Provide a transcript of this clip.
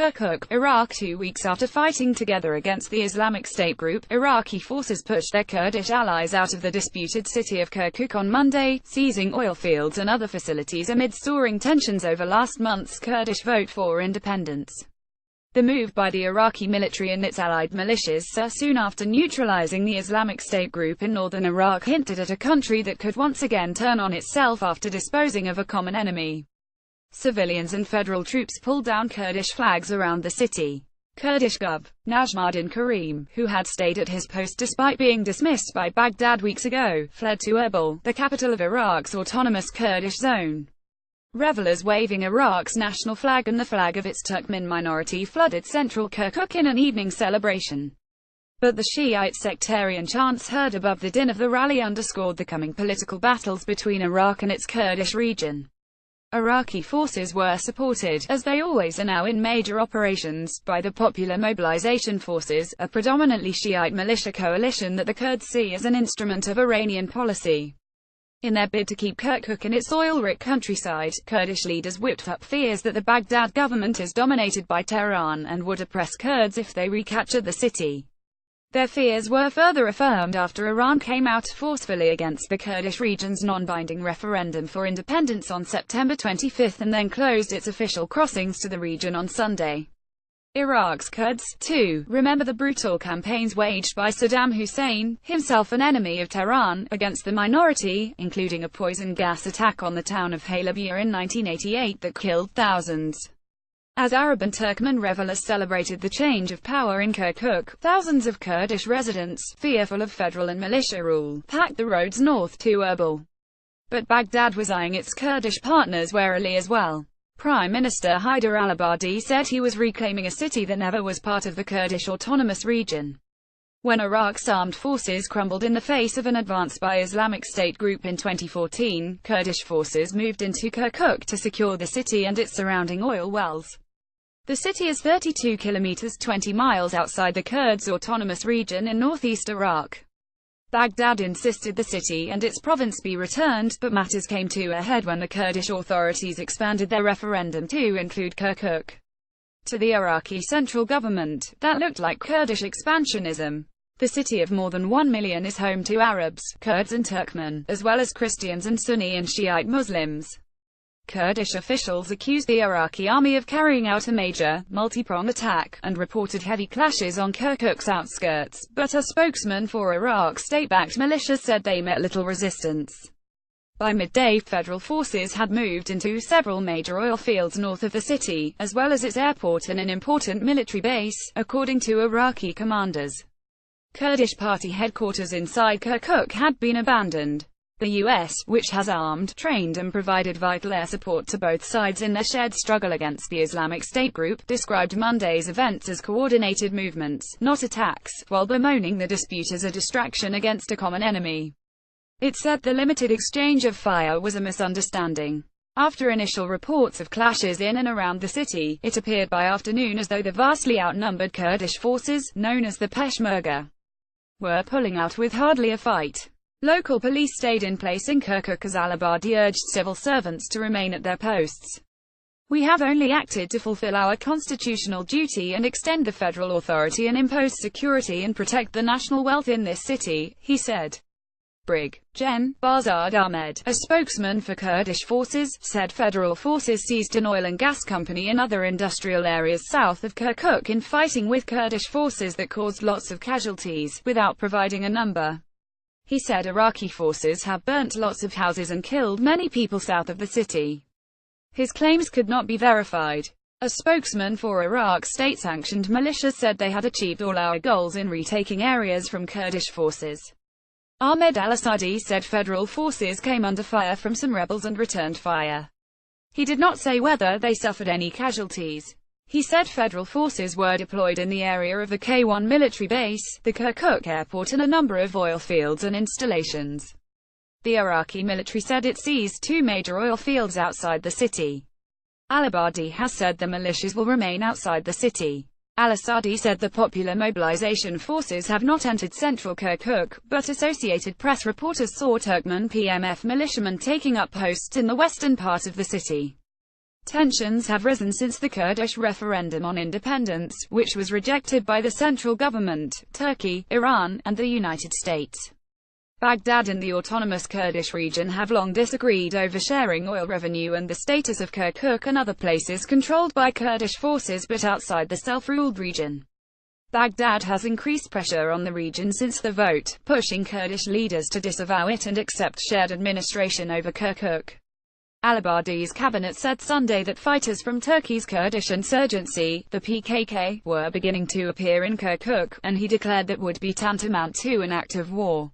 Kirkuk, Iraq. 2 weeks after fighting together against the Islamic State group, Iraqi forces pushed their Kurdish allies out of the disputed city of Kirkuk on Monday, seizing oil fields and other facilities amid soaring tensions over last month's Kurdish vote for independence. The move by the Iraqi military and its allied militias soon after neutralizing the Islamic State group in northern Iraq hinted at a country that could once again turn on itself after disposing of a common enemy. Civilians and federal troops pulled down Kurdish flags around the city. Kurdish Gov. Najmuddin Karim, who had stayed at his post despite being dismissed by Baghdad weeks ago, fled to Erbil, the capital of Iraq's autonomous Kurdish zone. Revelers waving Iraq's national flag and the flag of its Turkmen minority flooded central Kirkuk in an evening celebration. But the Shiite sectarian chants heard above the din of the rally underscored the coming political battles between Iraq and its Kurdish region. Iraqi forces were supported, as they always are now in major operations, by the Popular Mobilization Forces, a predominantly Shiite militia coalition that the Kurds see as an instrument of Iranian policy. In their bid to keep Kirkuk and its oil-rich countryside, Kurdish leaders whipped up fears that the Baghdad government is dominated by Tehran and would oppress Kurds if they recaptured the city. Their fears were further affirmed after Iran came out forcefully against the Kurdish region's non-binding referendum for independence on September 25 and then closed its official crossings to the region on Sunday. Iraq's Kurds, too, remember the brutal campaigns waged by Saddam Hussein, himself an enemy of Tehran, against the minority, including a poison gas attack on the town of Halabja in 1988 that killed thousands. As Arab and Turkmen revelers celebrated the change of power in Kirkuk, thousands of Kurdish residents, fearful of federal and militia rule, packed the roads north to Erbil. But Baghdad was eyeing its Kurdish partners warily as well. Prime Minister Haider al-Abadi said he was reclaiming a city that never was part of the Kurdish autonomous region. When Iraq's armed forces crumbled in the face of an advance by Islamic State group in 2014, Kurdish forces moved into Kirkuk to secure the city and its surrounding oil wells. The city is 32 kilometers 20 miles outside the Kurds' autonomous region in northeast Iraq. Baghdad insisted the city and its province be returned, but matters came to a head when the Kurdish authorities expanded their referendum to include Kirkuk. To the Iraqi central government, that looked like Kurdish expansionism. The city of more than 1 million is home to Arabs, Kurds and Turkmen, as well as Christians and Sunni and Shiite Muslims. Kurdish officials accused the Iraqi army of carrying out a major, multi-pronged attack, and reported heavy clashes on Kirkuk's outskirts, but a spokesman for Iraq's state-backed militias said they met little resistance. By midday, federal forces had moved into several major oil fields north of the city, as well as its airport and an important military base, according to Iraqi commanders. Kurdish party headquarters inside Kirkuk had been abandoned. The U.S., which has armed, trained and provided vital air support to both sides in their shared struggle against the Islamic State group, described Monday's events as coordinated movements, not attacks, while bemoaning the dispute as a distraction against a common enemy. It said the limited exchange of fire was a misunderstanding. After initial reports of clashes in and around the city, it appeared by afternoon as though the vastly outnumbered Kurdish forces, known as the Peshmerga, were pulling out with hardly a fight. Local police stayed in place in Kirkuk as al-Abadi urged civil servants to remain at their posts. "We have only acted to fulfill our constitutional duty and extend the federal authority and impose security and protect the national wealth in this city," he said. Brig. Gen. Barzad Ahmed, a spokesman for Kurdish forces, said federal forces seized an oil and gas company and other industrial areas south of Kirkuk in fighting with Kurdish forces that caused lots of casualties, without providing a number. He said Iraqi forces have burnt lots of houses and killed many people south of the city. His claims could not be verified. A spokesman for Iraq's state-sanctioned militias said they had achieved all our goals in retaking areas from Kurdish forces. Ahmed al-Asadi said federal forces came under fire from some rebels and returned fire. He did not say whether they suffered any casualties. He said federal forces were deployed in the area of the K1 military base, the Kirkuk airport and a number of oil fields and installations. The Iraqi military said it seized 2 major oil fields outside the city. Al-Abadi has said the militias will remain outside the city. Al-Asadi said the Popular Mobilization Forces have not entered central Kirkuk, but Associated Press reporters saw Turkmen PMF militiamen taking up posts in the western part of the city. Tensions have risen since the Kurdish referendum on independence, which was rejected by the central government, Turkey, Iran, and the United States. Baghdad and the autonomous Kurdish region have long disagreed over sharing oil revenue and the status of Kirkuk and other places controlled by Kurdish forces but outside the self-ruled region. Baghdad has increased pressure on the region since the vote, pushing Kurdish leaders to disavow it and accept shared administration over Kirkuk. Al-Abadi's cabinet said Sunday that fighters from Turkey's Kurdish insurgency, the PKK, were beginning to appear in Kirkuk, and he declared that would be tantamount to an act of war.